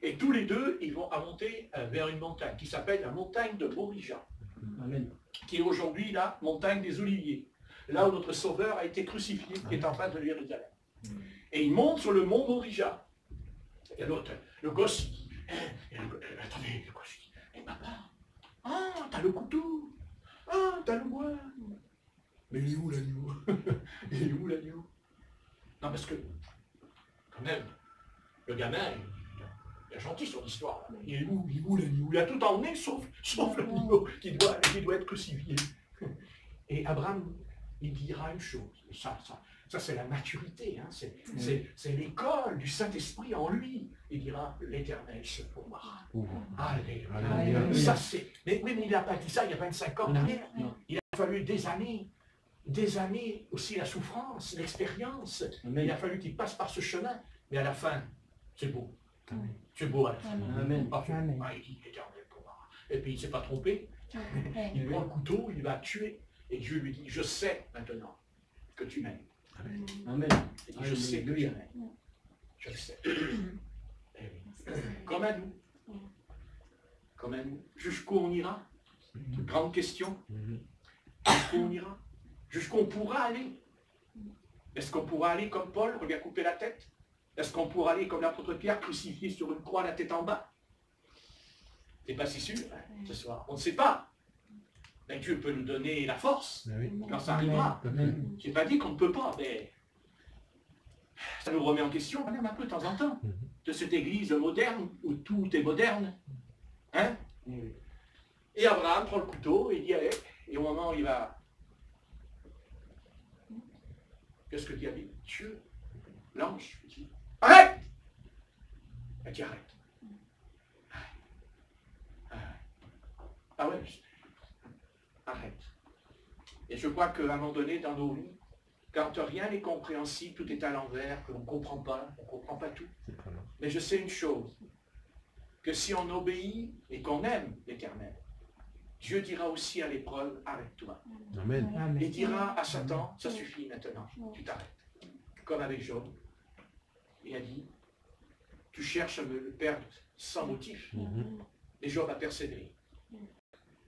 Et tous les deux, ils vont monter vers une montagne qui s'appelle la montagne de Morija, qui est aujourd'hui la montagne des Oliviers, là où notre Sauveur a été crucifié, qui est en face de Jérusalem. Et ils montent sur le mont Morija. Et l'autre, le gosse, attendez, le gosse, et papa, t'as le couteau, t'as le bois. Mais il est où l'agneau? Non, parce que, quand même, le gamin, il est gentil sur l'histoire. Il est où l'agneau? Il a tout emmené sauf l'agneau qui doit être crucifié. Et Abraham, il dira une chose. Ça c'est la maturité. Hein, c'est l'école du Saint-Esprit en lui. Il dira, l'Éternel se pourra. Alléluia. Ça c'est. Mais il n'a pas dit ça il y a 25 ans derrière. Il a fallu des années aussi la souffrance, l'expérience. Il a fallu qu'il passe par ce chemin. Mais à la fin, c'est beau. C'est beau à la fin. Amen. Il dit l'Éternel pourra. Et puis il ne s'est pas trompé. Il prend le couteau, il va tuer. Et Dieu lui dit, je sais maintenant que tu m'aimes. Amen. Il dit, je sais que tu m'aimes. Je le sais. Comme à nous. Jusqu'où on ira? Grande question. Jusqu'où on ira? Jusqu'où on pourra aller? Est-ce qu'on pourra aller comme Paul, on lui a coupé la tête? Est-ce qu'on pourra aller comme l'apôtre Pierre, crucifié sur une croix, la tête en bas? C'est pas si sûr ce soir. On ne sait pas. Mais Dieu peut nous donner la force quand ça arrivera. Je n'ai pas dit qu'on ne peut pas, mais ça nous remet en question même un peu de temps en temps de cette église moderne où tout est moderne. Hein? Et Abraham prend le couteau et dit allez, et au moment où il va... Qu'est-ce que dit Dieu? L'ange dit arrête! Elle dit arrête. Ah ouais, arrête. Et je crois qu'à un moment donné, dans nos vies, quand rien n'est compréhensible, tout est à l'envers, que l'on ne comprend pas, on ne comprend pas tout. Mais je sais une chose, que si on obéit et qu'on aime l'Éternel, Dieu dira aussi à l'épreuve, arrête-toi. Amen. Et dira à Satan, ça suffit maintenant, tu t'arrêtes. Comme avec Job, il a dit, tu cherches à me le perdre sans motif. Et Job a persévéré.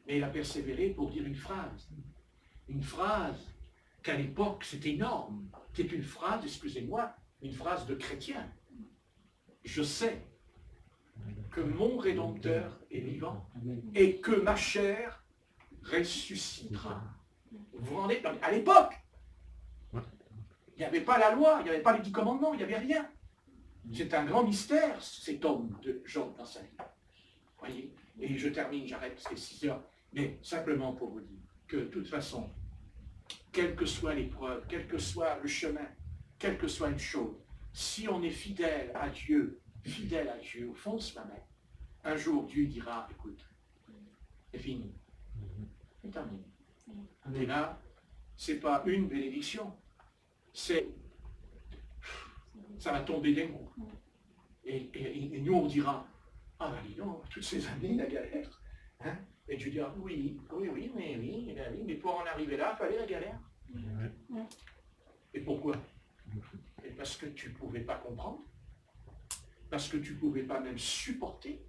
Mais il a persévéré pour dire une phrase. Une phrase qu'à l'époque, c'était énorme. C'est une phrase, excusez-moi, une phrase de chrétien. Je sais que mon Rédempteur est vivant et que ma chair ressuscitera. Vous vous rendez compte? À l'époque, il n'y avait pas la loi, il n'y avait pas les 10 commandements, il n'y avait rien. C'est un grand mystère, cet homme de Job dans sa vie. Voyez? Et je termine, j'arrête, parce que c'est 6 heures. Mais simplement pour vous dire que de toute façon, quelle que soit l'épreuve, quel que soit le chemin, quelle que soit une chose, si on est fidèle à Dieu au fond de soi-même, un jour Dieu dira, écoute, c'est fini, c'est terminé. Et là, c'est pas une bénédiction, c'est, ça va tomber d'un coup. Et nous on dira, ah ben dis donc, toutes ces années, la galère. Hein? Et tu diras, oui, mais pour en arriver là, il fallait la galère. Et pourquoi? Et parce que tu ne pouvais pas comprendre, parce que tu ne pouvais pas même supporter.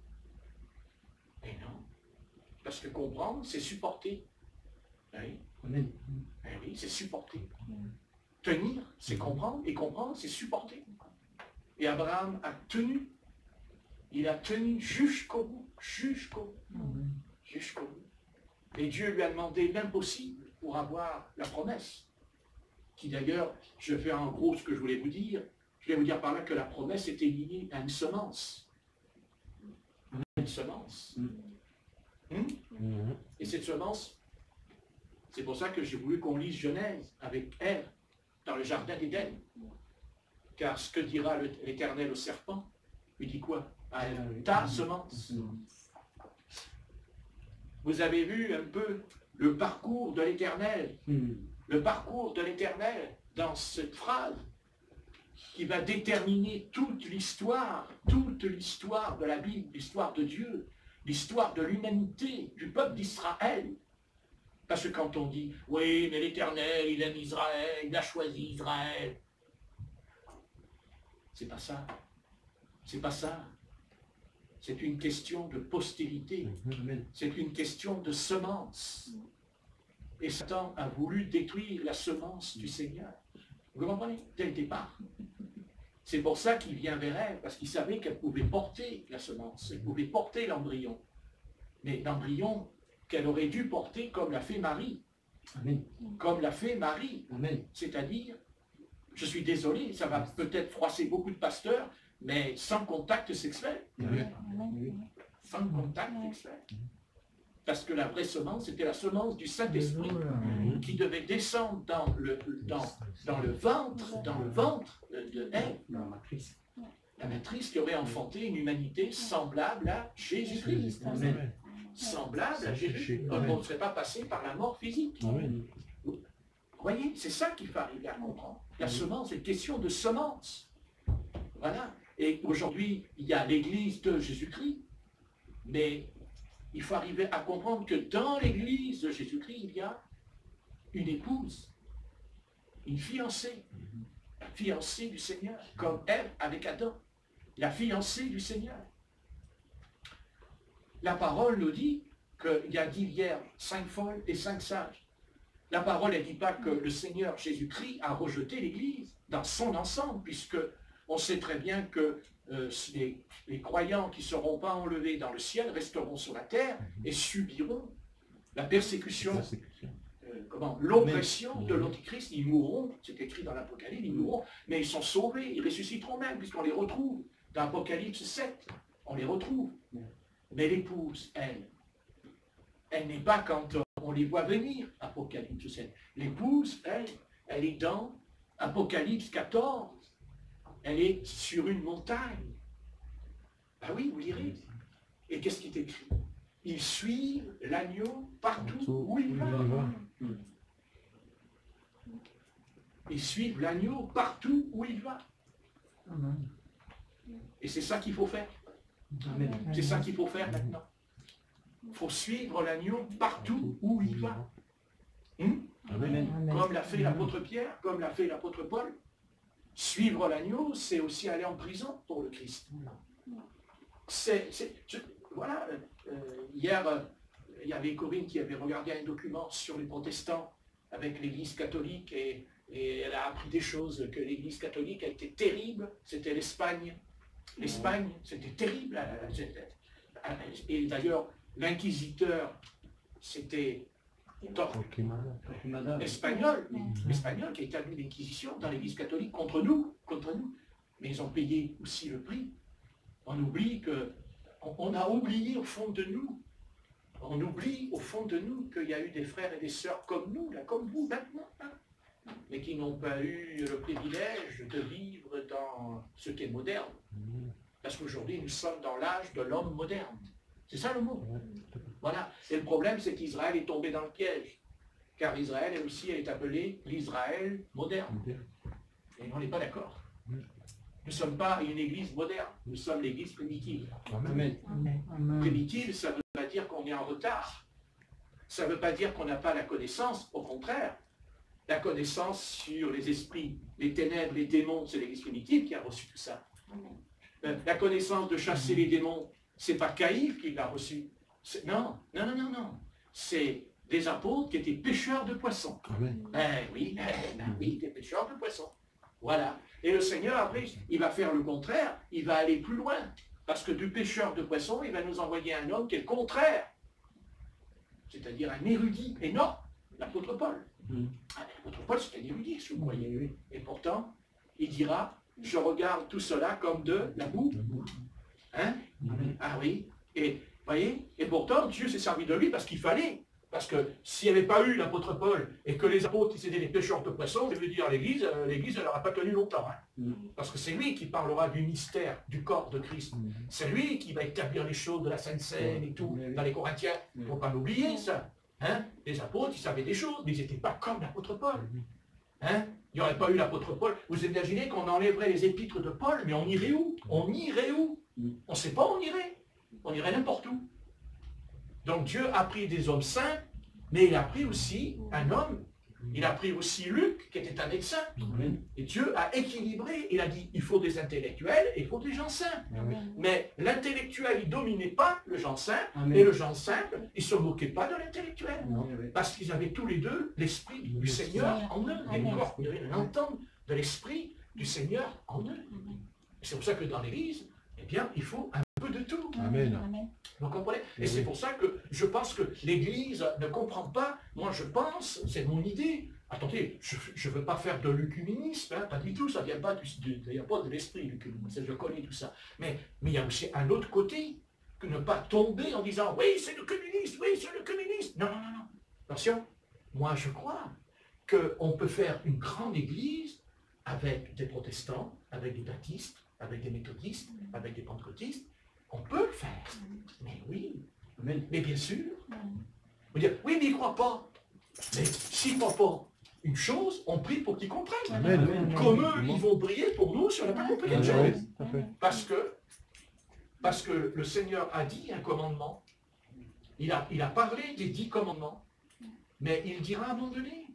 Et non, parce que comprendre, c'est supporter. Oui, oui, c'est supporter. Tenir, c'est comprendre, et comprendre, c'est supporter. Et Abraham a tenu. Il a tenu jusqu'au bout, jusqu'au bout. Et Dieu lui a demandé l'impossible pour avoir la promesse. Qui d'ailleurs, je vais faire en gros ce que je voulais vous dire. Je vais vous dire par là que la promesse était liée à une semence. Une semence. Et cette semence, c'est pour ça que j'ai voulu qu'on lise Genèse avec Ève dans le jardin d'Éden. Car ce que dira l'Éternel au serpent, il dit quoi? À Ève, ta semence. Vous avez vu un peu le parcours de l'Éternel. Le parcours de l'Éternel dans cette phrase qui va déterminer toute l'histoire de la Bible, l'histoire de Dieu, l'histoire de l'humanité, du peuple d'Israël. Parce que quand on dit, oui, mais l'Éternel, il aime Israël, il a choisi Israël. C'est pas ça. C'est pas ça. C'est une question de postérité. C'est une question de semence. Et Satan a voulu détruire la semence du Seigneur. Vous comprenez? Dès le départ. C'est pour ça qu'il vient vers elle, parce qu'il savait qu'elle pouvait porter la semence, elle pouvait porter l'embryon. Mais l'embryon qu'elle aurait dû porter comme l'a fait Marie. Amen. Comme l'a fait Marie. Amen. C'est-à-dire, je suis désolé, ça va peut-être froisser beaucoup de pasteurs, mais sans contact sexuel. Sans contact sexuel. Parce que la vraie semence, c'était la semence du Saint-Esprit qui devait descendre dans le ventre de Ève, la matrice qui aurait enfanté une humanité semblable à Jésus-Christ. Semblable à Jésus. On ne serait pas passé par la mort physique. Vous voyez, c'est ça qu'il faut arriver à comprendre. La semence, c'est une question de semence. Voilà. Et aujourd'hui, il y a l'Église de Jésus-Christ, mais il faut arriver à comprendre que dans l'Église de Jésus-Christ, il y a une épouse, une fiancée, la fiancée du Seigneur, comme Ève avec Adam, la fiancée du Seigneur. La parole nous dit qu'il y a 10 vierges, 5 folles et 5 sages. La parole ne dit pas que le Seigneur Jésus-Christ a rejeté l'Église dans son ensemble, puisque on sait très bien que les croyants qui ne seront pas enlevés dans le ciel resteront sur la terre et subiront la persécution, l'oppression de l'Antichrist. Ils mourront, c'est écrit dans l'Apocalypse, ils mourront, mais ils sont sauvés, ils ressusciteront même, puisqu'on les retrouve dans l'Apocalypse 7, on les retrouve. Mais l'épouse, elle n'est pas quand on les voit venir, Apocalypse 7. L'épouse, elle est dans Apocalypse 14. Elle est sur une montagne. Ben oui, vous lirez. Et qu'est-ce qui est écrit? Ils suivent l'agneau partout où il va. Ils suivent l'agneau partout où il va. Et c'est ça qu'il faut faire. C'est ça qu'il faut faire maintenant. Il faut suivre l'agneau partout où il va. Comme l'a fait l'apôtre Pierre, comme l'a fait l'apôtre Paul. Suivre l'agneau, c'est aussi aller en prison pour le Christ. Voilà, hier, il y avait Corinne qui avait regardé un document sur les protestants avec l'Église catholique et elle a appris des choses, que l'Église catholique a été terrible, c'était l'Espagne. L'Espagne, c'était terrible. Et d'ailleurs, l'inquisiteur, c'était espagnol qui a établi l'Inquisition dans l'Église catholique contre nous. Mais ils ont payé aussi le prix. On oublie on a oublié au fond de nous. On oublie au fond de nous qu'il y a eu des frères et des sœurs comme nous, là, comme vous maintenant, hein, mais qui n'ont pas eu le privilège de vivre dans ce qui est moderne. Parce qu'aujourd'hui, nous sommes dans l'âge de l'homme moderne. C'est ça le mot. Voilà. Et le problème, c'est qu'Israël est tombé dans le piège. Car Israël, elle aussi, elle est appelée l'Israël moderne. Et on n'est pas d'accord. Nous ne sommes pas une église moderne, nous sommes l'église primitive. Amen. Primitive, ça ne veut pas dire qu'on est en retard. Ça ne veut pas dire qu'on n'a pas la connaissance, au contraire. La connaissance sur les esprits, les ténèbres, les démons, c'est l'église primitive qui a reçu tout ça. La connaissance de chasser les démons, c'est pas Caïphe qui l'a reçu. Non. C'est des apôtres qui étaient pêcheurs de poissons. Oui, des pêcheurs de poissons. Voilà. Et le Seigneur, après, il va faire le contraire, il va aller plus loin. Parce que du pêcheur de poissons, il va nous envoyer un homme qui est le contraire. C'est-à-dire un érudit. Et non, l'apôtre Paul. L'apôtre Paul, c'est un érudit, si vous croyez. Et pourtant, il dira, je regarde tout cela comme de la boue. Hein? Ah oui. Et, voyez, et pourtant, Dieu s'est servi de lui parce qu'il fallait. Parce que s'il n'y avait pas eu l'apôtre Paul et que les apôtres étaient des pêcheurs de poissons, ça veut dire l'Église, elle n'aura pas tenu longtemps. Hein. Parce que c'est lui qui parlera du mystère, du corps de Christ. C'est lui qui va établir les choses de la Sainte Seine et tout, dans les Corinthiens. Il ne faut pas l'oublier, ça. Hein? Les apôtres, ils savaient des choses, mais ils n'étaient pas comme l'apôtre Paul. Hein? Il n'y aurait pas eu l'apôtre Paul. Vous imaginez qu'on enlèverait les épîtres de Paul, mais on irait où? On irait où? On ne sait pas où on irait. On irait n'importe où. Donc Dieu a pris des hommes saints, mais il a pris aussi un homme. Il a pris aussi Luc, qui était un médecin. Et Dieu a équilibré. Il a dit, il faut des intellectuels et il faut des gens saints. Mais l'intellectuel, il ne dominait pas le gens saint. Et le gens simple, il ne se moquait pas de l'intellectuel. Parce qu'ils avaient tous les deux l'esprit du Seigneur en eux. Ils avaient l'entente de l'esprit du Seigneur en eux. C'est pour ça que dans l'Église, eh bien, il faut un peu de tout. Amen. Vous comprenez? Et c'est pour ça que je pense que l'Église ne comprend pas. Moi, je pense, c'est mon idée. Attendez, je ne veux pas faire de l'œcuménisme, hein, pas du tout, ça ne vient pas de l'esprit, l'œcuménisme, je connais tout ça. Mais il y a aussi un autre côté, que ne pas tomber en disant, oui, c'est l'œcuménisme, oui, c'est l'œcuménisme. Non. Attention, moi je crois qu'on peut faire une grande Église avec des protestants, avec des baptistes, avec des méthodistes, avec des pentecôtistes. On peut le faire. Mais oui. Mais bien sûr. On va dire, oui, mais ils ne croient pas. Mais s'ils ne croient pas une chose, on prie pour qu'ils comprennent. Comme eux, ils vont prier pour nous si on n'a pas compris une chose. Parce que le Seigneur a dit un commandement. Il a parlé des 10 commandements. Mais il dira à un moment donné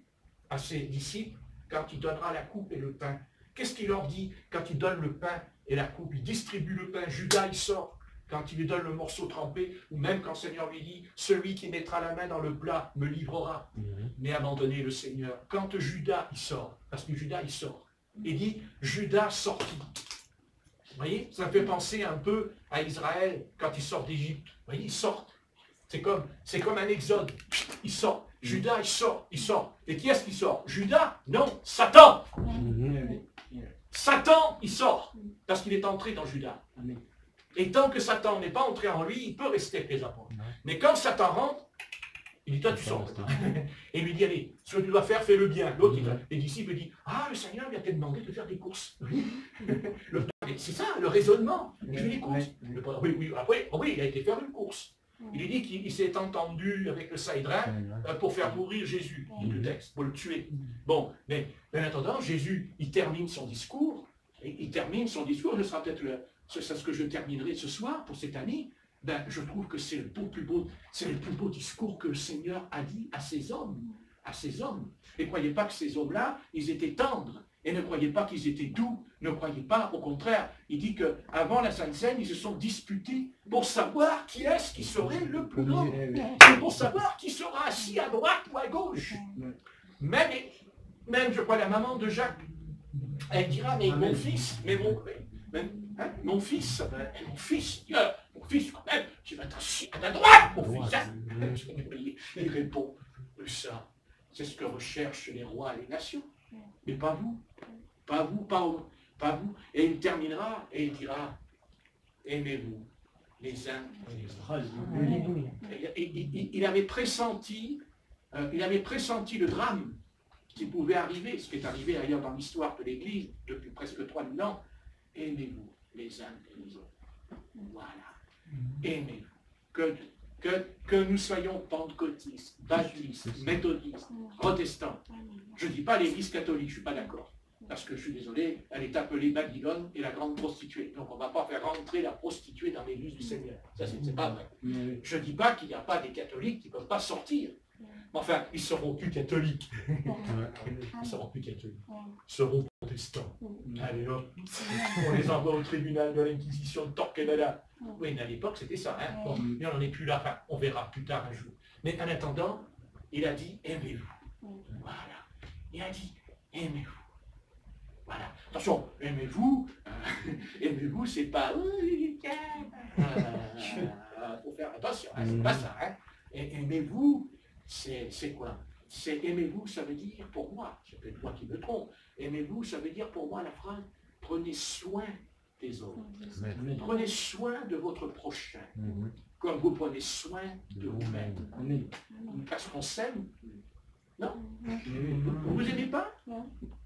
à ses disciples, quand il donnera la coupe et le pain, qu'est-ce qu'il leur dit quand il donne le pain et la coupe? Il distribue le pain. Judas, il sort. Quand il lui donne le morceau trempé, ou même quand le Seigneur lui dit, celui qui mettra la main dans le plat me livrera. Mais à un moment donné, le Seigneur, quand Judas, il sort, parce que Judas, il sort, il dit, Judas sortit. Vous voyez, ça me fait penser un peu à Israël quand il sort d'Égypte. Vous voyez, ils sortent. C'est comme un exode. Il sort. Judas, il sort. Et qui est-ce qui sort? Judas? Non, Satan. Satan, il sort. Parce qu'il est entré dans Judas. Et tant que Satan n'est pas entré en lui, il peut rester avec les apôtres. Mais quand Satan rentre, il dit, toi tu sors. Et il lui dit, allez, ce que tu dois faire, fais-le bien. L'autre, les disciples disent, ah, le Seigneur vient te demander de faire des courses. C'est ça, le raisonnement. Je fais des courses. Oui, il a été faire une course. Il lui dit qu'il s'est entendu avec le Saïdrin pour faire mourir Jésus, dit le texte, pour le tuer. Bon, mais en attendant, Jésus, il termine son discours. Ce sera peut-être c'est ce que je terminerai ce soir pour cette année. Je trouve que c'est le plus beau discours que le Seigneur a dit à ses hommes, à ces hommes. Et ne croyez pas que ces hommes-là, ils étaient tendres. Et ne croyez pas qu'ils étaient doux. Ne croyez pas, au contraire. Il dit qu'avant la Sainte Seine, ils se sont disputés pour savoir qui est-ce qui serait le plus grand. Et pour savoir qui sera assis à droite ou à gauche. Même je crois, la maman de Jacques, elle dira, mais mon fils, mon fils, quand même, tu vas t'asseoir à ta droite, mon fils. Il répond, ça, c'est ce que recherchent les rois et les nations. Mais pas vous, pas vous, pas vous. Et il terminera et il dira, aimez-vous les uns les autres. Il avait pressenti le drame qui pouvait arriver, ce qui est arrivé ailleurs dans l'histoire de l'Église depuis presque 3000 ans. Aimez-vous les uns et les autres. Voilà. Aimez-vous. Que nous soyons pentecôtistes, baptistes, méthodistes, protestants. Je ne dis pas l'Église catholique, je ne suis pas d'accord. Parce que je suis désolé, elle est appelée Babylone et la grande prostituée. Donc on ne va pas faire rentrer la prostituée dans l'Église du Seigneur. Ça, c'est pas vrai. Je ne dis pas qu'il n'y a pas des catholiques qui ne peuvent pas sortir. Enfin, ils ne seront plus catholiques. Ils ne seront plus catholiques. Ils seront protestants. Allez hop, on les envoie au tribunal de l'Inquisition de Torquemada. Oui, mais à l'époque, c'était ça. Hein. Bon, mais on n'en est plus là. Enfin, on verra plus tard un jour. Mais en attendant, il a dit, aimez-vous. Voilà. Il a dit, aimez-vous. Voilà. Attention, aimez-vous. Aimez-vous, c'est pas... faut faire attention, hein, c'est pas ça. Hein. Aimez-vous, c'est quoi? C'est aimez-vous, ça veut dire pour moi, c'est peut-être moi qui me trompe, aimez-vous, ça veut dire pour moi la phrase, prenez soin des autres. Amen. Prenez soin de votre prochain, comme vous prenez soin de vous-même. Parce qu'on s'aime. Non? Vous ne vous aimez pas?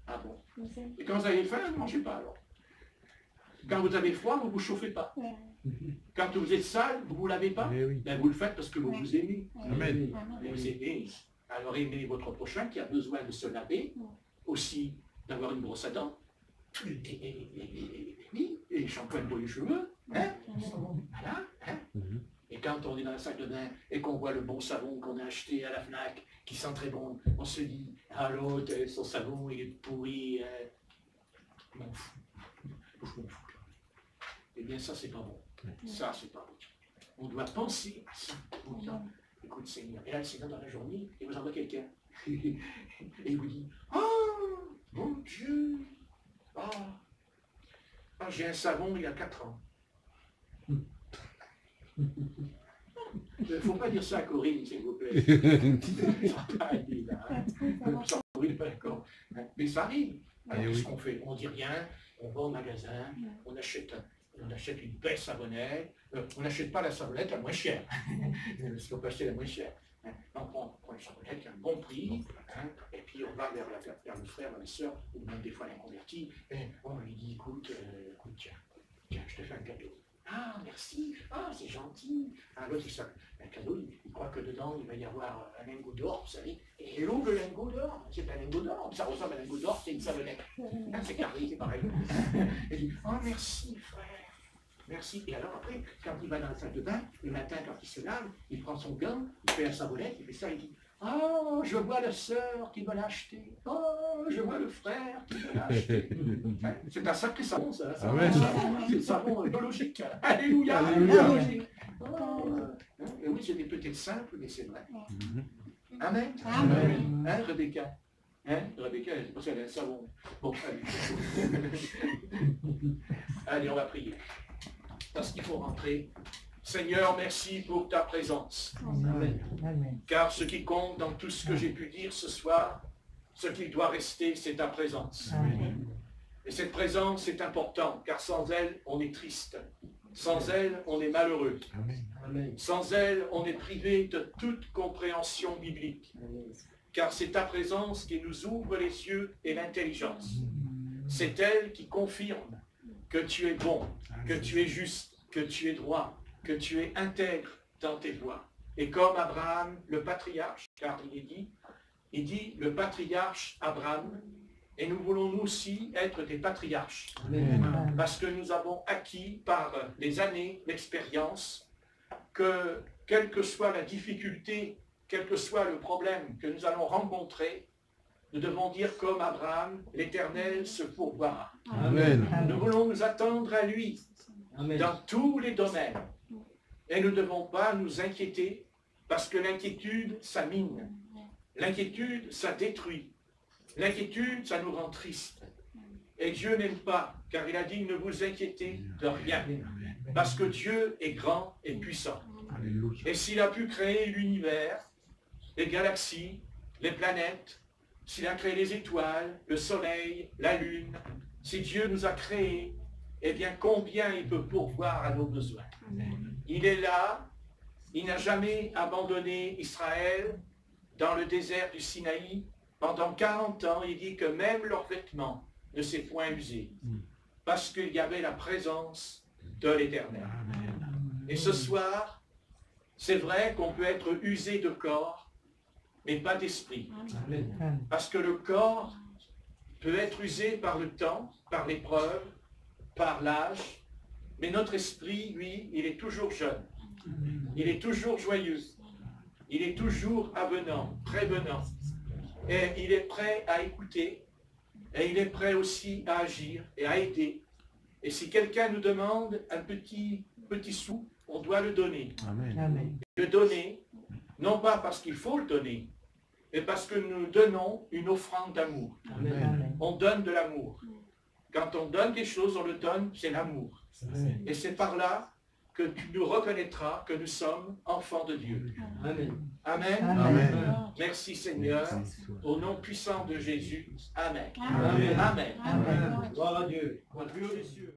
Ah bon? Et quand vous avez faim, ne mangez pas alors. Quand vous avez froid, vous ne vous chauffez pas. Quand vous êtes sale, vous ne vous lavez pas. Ben, vous le faites parce que vous vous aimez. Amen. Vous aimez. Alors aimez votre prochain qui a besoin de se laver, aussi d'avoir une brosse à dents, et shampoing pour les cheveux. Hein? Voilà. Hein? Et quand on est dans la salle de bain et qu'on voit le bon savon qu'on a acheté à la FNAC, qui sent très bon, on se dit, ah l'autre, son savon il est pourri, je m'en fous. Eh bien ça c'est pas bon. Ça c'est pas bon. On doit penser à ça. Écoute Seigneur. Et là le Seigneur dans la journée, il vous envoie quelqu'un. Et il vous dit, oh mon Dieu, j'ai un savon il y a 4 ans. Il ne faut pas dire ça à Corinne, s'il vous plaît. Corinne, pas d'accord. Mais ça arrive. Alors, qu'est-ce qu'on fait? On ne dit rien, on va au magasin, on achète une belle savonnette. On n'achète pas la savonnette la moins chère. Parce qu'on peut acheter la moins chère. On prend une savonnette qui a un bon prix, et puis on va vers le frère, la soeur, ou même des fois les convertis, et on lui dit, écoute, tiens, je te fais un cadeau. Ah, merci, c'est gentil. L'autre, un cadeau, il croit que dedans, il va y avoir un lingot d'or, vous savez. Et l'eau, le lingot d'or, c'est un lingot d'or. Ça ressemble à un lingot d'or, c'est une savonnette. C'est carré, c'est pareil. Il dit, merci, frère. Merci. Et alors après, quand il va dans la salle de bain, le matin, quand il se lave, il prend son gant, il fait la savonnette, il fait ça, il dit, oh, je vois la sœur qui me l'a acheté. Oh, je vois le frère qui me l'a acheté. C'est un sacré savon, ça. C'est un savon biologique. Alléluia. Alléluia. Et oui, c'était peut-être simple, mais c'est vrai. Amen. Amen. Hein, Rebecca? Rebecca, c'est parce qu'elle a un savon. Bon, allez. Allez, on va prier. Parce qu'il faut rentrer. Seigneur, merci pour ta présence. Amen. Car ce qui compte dans tout ce que j'ai pu dire ce soir, ce qui doit rester, c'est ta présence. Amen. Et cette présence est importante, car sans elle, on est triste. Sans elle, on est malheureux. Amen. Sans elle, on est privé de toute compréhension biblique. Amen. Car c'est ta présence qui nous ouvre les yeux et l'intelligence. C'est elle qui confirme que tu es bon, que tu es juste, que tu es droit, que tu es intègre dans tes voies. Et comme Abraham, le patriarche, car il dit le patriarche Abraham, et nous voulons nous aussi être des patriarches. Amen. Parce que nous avons acquis par les années, l'expérience, que quelle que soit la difficulté quel que soit le problème que nous allons rencontrer, nous devons dire comme Abraham, l'Éternel se pourvoira. Amen. Nous voulons nous attendre à lui Amen. dans tous les domaines. Et nous ne devons pas nous inquiéter parce que l'inquiétude, ça mine. L'inquiétude, ça détruit. L'inquiétude, ça nous rend tristes. Et Dieu n'aime pas, car il a dit, ne vous inquiétez de rien. Parce que Dieu est grand et puissant. Alléluia. Et s'il a pu créer l'univers, les galaxies, les planètes, s'il a créé les étoiles, le soleil, la lune, si Dieu nous a créés, eh bien combien il peut pourvoir à nos besoins. Il est là, il n'a jamais abandonné Israël dans le désert du Sinaï. Pendant 40 ans, il dit que même leurs vêtements ne s'est point usé, parce qu'il y avait la présence de l'Éternel. Et ce soir, c'est vrai qu'on peut être usé de corps, mais pas d'esprit. Parce que le corps peut être usé par le temps, par l'épreuve, par l'âge, mais notre esprit, lui, il est toujours jeune. Il est toujours joyeux. Il est toujours avenant, prévenant. Et il est prêt à écouter. Et il est prêt aussi à agir et à aider. Et si quelqu'un nous demande un petit sou, on doit le donner. Amen. Le donner, non pas parce qu'il faut le donner, mais parce que nous donnons une offrande d'amour. Amen. On donne de l'amour. Quand on donne quelque chose, on le donne, c'est l'amour. Et c'est par là que tu nous reconnaîtras que nous sommes enfants de Dieu. Amen. Amen. Amen. Merci Seigneur. Au nom puissant de Jésus. Amen. Amen. Amen. Amen. Gloire à Dieu. Dieu les cieux.